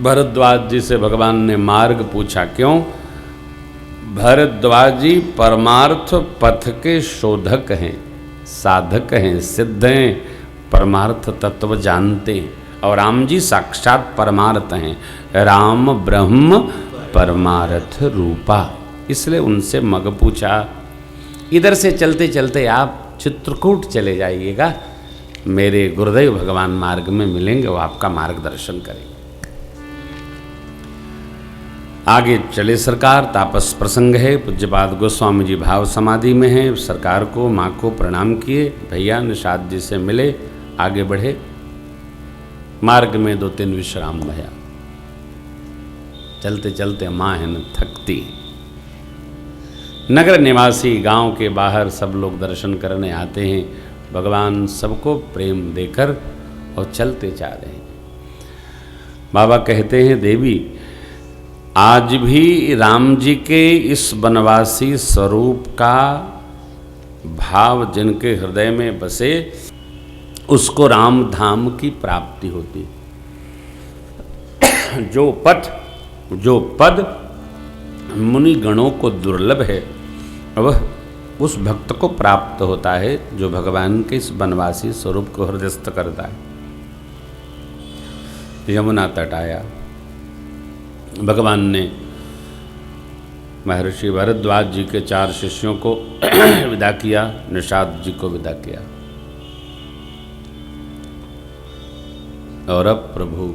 भरद्वाज जी से भगवान ने मार्ग पूछा। क्यों? भरद्वाज जी परमार्थ पथ के शोधक हैं, साधक हैं, सिद्ध हैं, परमार्थ तत्व जानते हैं। और राम जी साक्षात परमार्थ हैं, राम ब्रह्म परमार्थ रूपा। इसलिए उनसे मग पूछा। इधर से चलते चलते आप चित्रकूट चले जाइएगा, मेरे गुरुदेव भगवान मार्ग में मिलेंगे, वो आपका मार्गदर्शन करेंगे। आगे चले सरकार। तापस प्रसंग है, पूज्यपाद गोस्वामी जी भाव समाधि में हैं। सरकार को, माँ को प्रणाम किए, भैया निषाद जी से मिले, आगे बढ़े। मार्ग में 2-3 विश्राम भया। चलते चलते माँ है न थकती। नगर निवासी गांव के बाहर सब लोग दर्शन करने आते हैं। भगवान सबको प्रेम देकर और चलते जा रहे हैं। बाबा कहते हैं, देवी आज भी राम जी के इस वनवासी स्वरूप का भाव जिनके हृदय में बसे, उसको राम धाम की प्राप्ति होती। जो पद मुनि गणों को दुर्लभ है, वह उस भक्त को प्राप्त होता है जो भगवान के इस वनवासी स्वरूप को हृदयस्थ करता है। यमुना तट आया। भगवान ने महर्षि भरद्वाज जी के 4 शिष्यों को विदा किया, निषाद जी को विदा किया। और अब प्रभु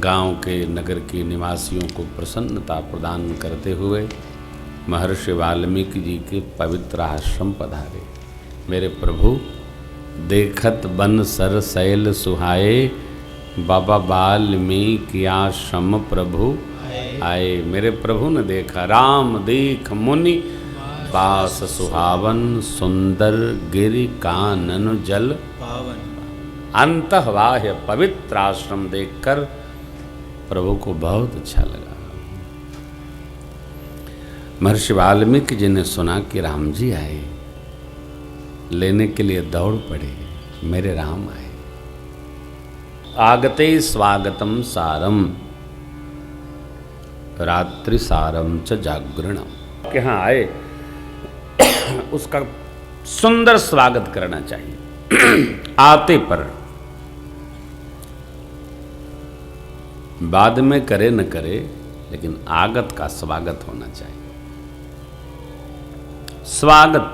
गांव के, नगर के निवासियों को प्रसन्नता प्रदान करते हुए महर्षि वाल्मीकि जी के पवित्र आश्रम पधारे। मेरे प्रभु देखत बन सर शैल सुहाए, बाबा वाल्मीकि आश्रम प्रभु आए। मेरे प्रभु ने देखा, राम देख मुनि बास सुहावन, सुंदर गिरि कानन जल पावन। अंतः बाह्य पवित्र आश्रम देखकर प्रभु को बहुत अच्छा लगा। महर्षि वाल्मीकि जी ने सुना कि राम जी आए, लेने के लिए दौड़ पड़े। मेरे राम आए। आगते स्वागतम सारम, रात्रि सारम च जागरणम। के यहाँ आए, उसका सुंदर स्वागत करना चाहिए। आते पर बाद में करे न करे, लेकिन आगत का स्वागत होना चाहिए। स्वागत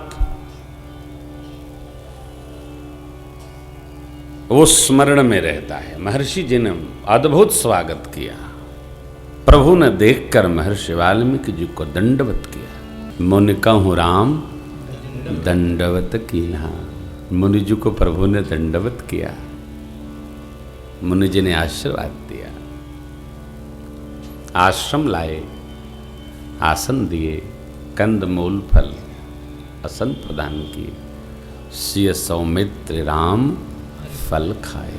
वो स्मरण में रहता है। महर्षि जी ने अद्भुत स्वागत किया। प्रभु ने देखकर महर्षि वाल्मीकि जी को दंडवत किया। मुनि कहूँ राम दंडवत किया। मुनि जी को प्रभु ने दंडवत किया। मुनि जी ने आशीर्वाद दिया, आश्रम लाए, आसन दिए, कंद मूल फल आसन प्रदान किए। सिय सौमित्र राम फल खाए।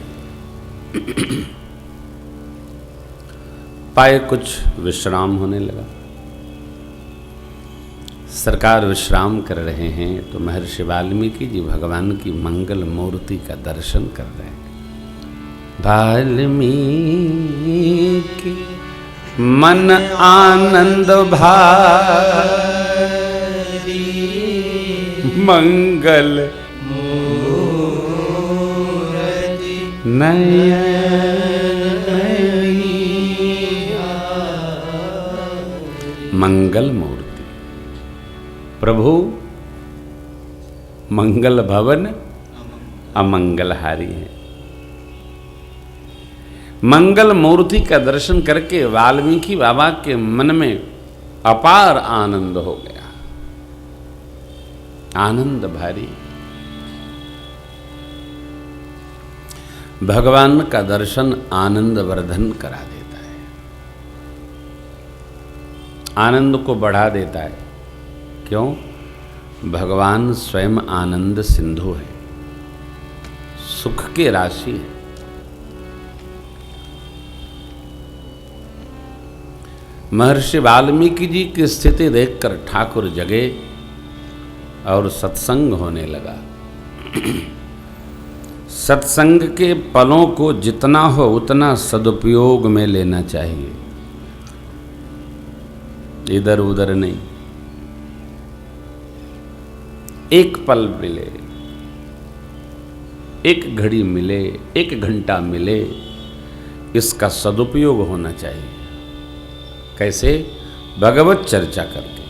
पाए कुछ विश्राम होने लगा। सरकार विश्राम कर रहे हैं तो महर्षि वाल्मीकि जी भगवान की मंगल मूर्ति का दर्शन कर रहे हैं। वाल्मीकि मन आनंद भारी, मंगल मूर्ति मंगल मूर्ति। प्रभु मंगल भवन अमंगलहारी है। मंगल मूर्ति का दर्शन करके वाल्मीकि बाबा के मन में अपार आनंद हो गया। आनंद भारी। भगवान का दर्शन आनंद वर्धन करा देता है, आनंद को बढ़ा देता है। क्यों? भगवान स्वयं आनंद सिंधु है, सुख की राशि है। महर्षि वाल्मीकि जी की स्थिति देखकर ठाकुर जगे और सत्संग होने लगा। सत्संग के पलों को जितना हो उतना सदुपयोग में लेना चाहिए, इधर उधर नहीं। एक पल मिले, एक घड़ी मिले, एक घंटा मिले, इसका सदुपयोग होना चाहिए। कैसे? भगवत चर्चा करके।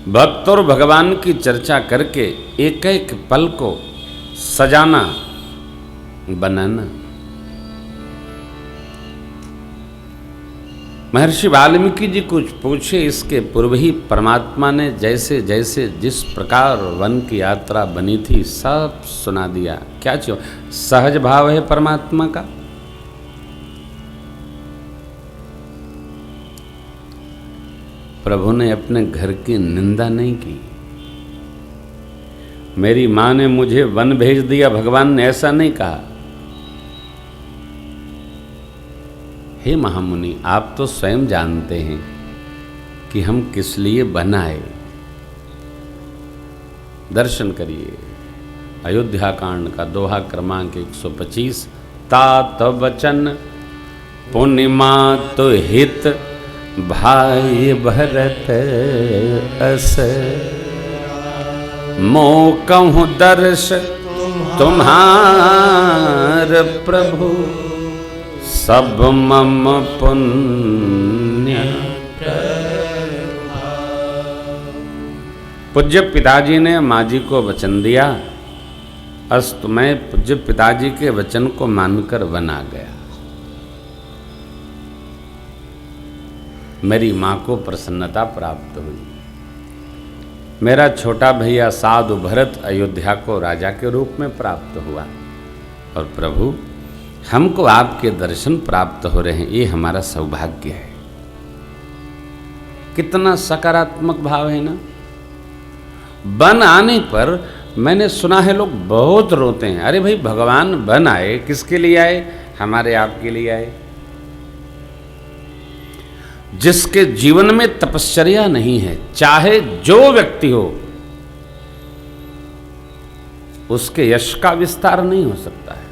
भक्त और भगवान की चर्चा करके एक एक पल को सजाना, बनाना। महर्षि वाल्मीकि जी कुछ पूछे इसके पूर्व ही परमात्मा ने जैसे जैसे जिस प्रकार वन की यात्रा बनी थी सब सुना दिया। क्या चाहिए? सहज भाव है परमात्मा का। प्रभु ने अपने घर की निंदा नहीं की। मेरी मां ने मुझे वन भेज दिया, भगवान ने ऐसा नहीं कहा। हे महामुनि, आप तो स्वयं जानते हैं कि हम किस लिए वन आए। दर्शन करिए अयोध्या कांड का दोहा क्रमांक 125। तात वचन पुण्यमात हित भाई भरत अस, मोकहु दर्श तुम्हार प्रभु, सब मम पुण्य। पूज्य पिताजी ने माँ जी को वचन दिया, अस्तु मैं पूज्य पिताजी के वचन को मानकर वन आ गया। मेरी माँ को प्रसन्नता प्राप्त हुई। मेरा छोटा भैया साधु भरत अयोध्या को राजा के रूप में प्राप्त हुआ। और प्रभु, हमको आपके दर्शन प्राप्त हो रहे हैं, ये हमारा सौभाग्य है। कितना सकारात्मक भाव है ना। वन आने पर मैंने सुना है लोग बहुत रोते हैं। अरे भाई, भगवान वन आए, किसके लिए आए? हमारे आपके लिए आए। जिसके जीवन में तपश्चर्या नहीं है, चाहे जो व्यक्ति हो, उसके यश का विस्तार नहीं हो सकता है।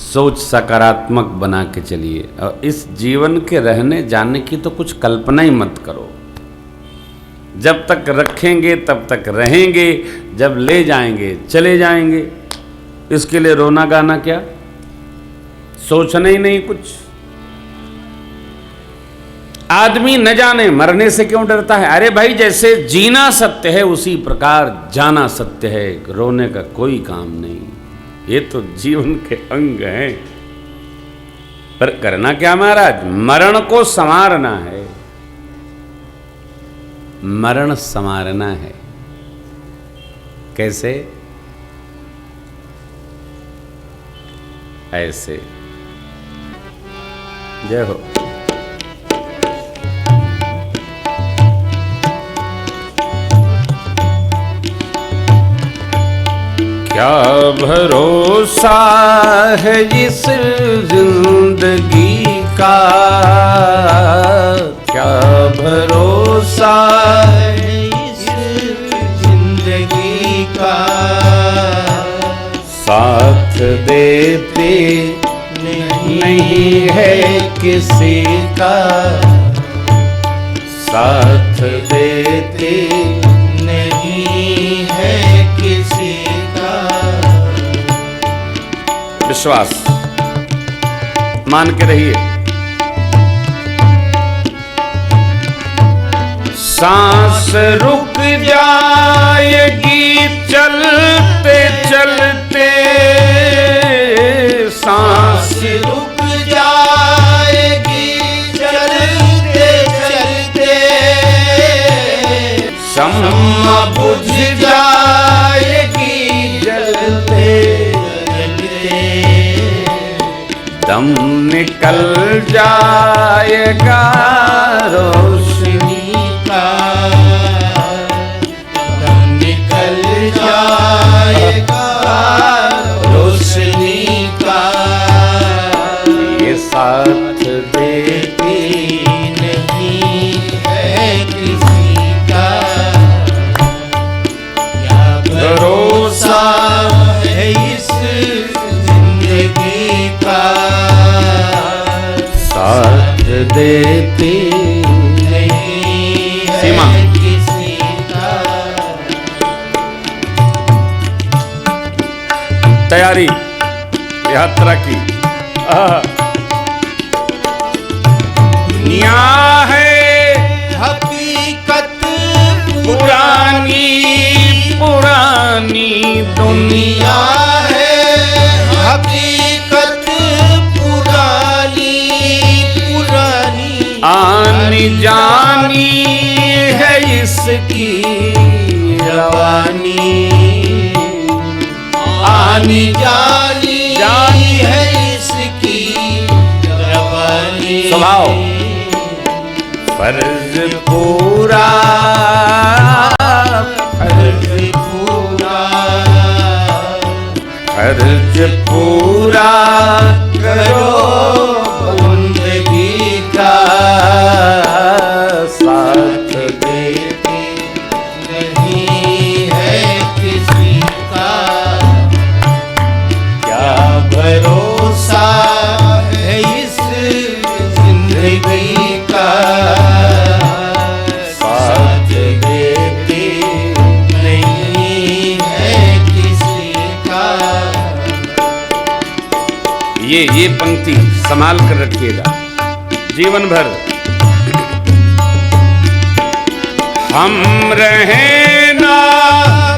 सोच सकारात्मक बना के चलिए और इस जीवन के रहने जाने की तो कुछ कल्पना ही मत करो। जब तक रखेंगे तब तक रहेंगे, जब ले जाएंगे चले जाएंगे। इसके लिए रोना गाना क्या, सोचना ही नहीं कुछ। आदमी न जाने मरने से क्यों डरता है। अरे भाई, जैसे जीना सत्य है उसी प्रकार जाना सत्य है। रोने का कोई काम नहीं, ये तो जीवन के अंग हैं। पर करना क्या महाराज? मरण को संवारना है, मरण संवारना है। कैसे? ऐसे। जय हो। क्या भरोसा है इस जिंदगी का, क्या भरोसा है इस जिंदगी का, साथ देते नहीं है किसी का, साथ देते नहीं है किसी का। विश्वास मान के रहिए। सांस रुक जाएगी चलते चलते, सांस रुक जाएगी चलते चलते, शम्मा बुझ जाएगी जलते जलते, दम निकल जाएगा रोशनी का, दम निकल जाएगा रोशनी का। ये साथ देती नहीं है किसी का, क्या करो साथ देती सीमा। तैयारी यात्रा की। दुनिया है हकीकत पुरानी पुरानी दुनिया है, हकीकत पुरानी पुरानी, आनी जानी है इसकी रवानी, आनी जानी जानी है इसकी रवानी। स्वभाव फर्ज पूरा फर्ज पूरा, फर्ज पूरा करो बंदगी का, साथ देती नहीं है किसी का। क्या भरोसा है इस जिंदगी का, साथ देती नहीं है किसी का। ये पंक्ति संभाल कर रखिएगा जीवन भर। हम रहे ना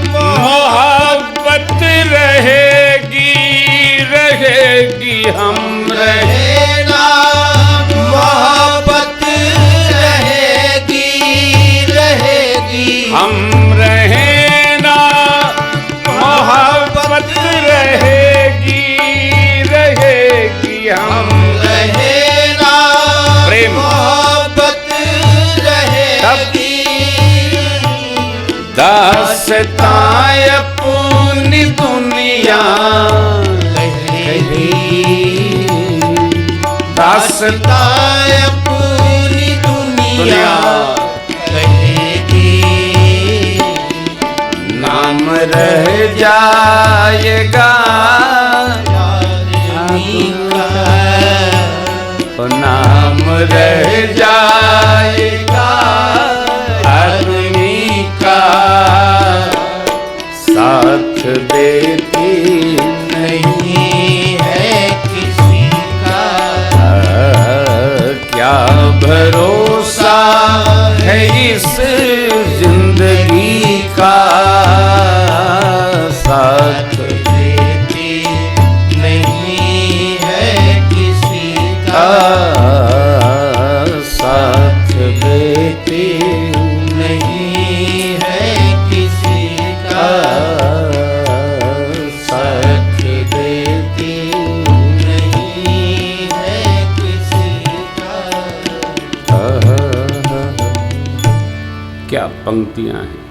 मोहब्बत रहेगी रहेगी, हम रहे रहेगा मोहब्बत रहेगी रहेगी, हम रहे ना मोहब्बत रहेगी रहेगी, हम रहेगा प्रेम मोहब्बत रहेगी। दास्तां अपनी दुनिया रहेगी दास्तां अपनी दुनिया रहेगी। नाम रह जाएगा आदमी का, नाम रह जाएगा आदमी का, साथ देती नहीं है किसी का। क्या भरोसा है इस जिंदगी का, साथ देती नहीं है किसी का, साथ देती नहीं है किसी का, साथ देती नहीं है किसी का। क्या पंक्तियां हैं।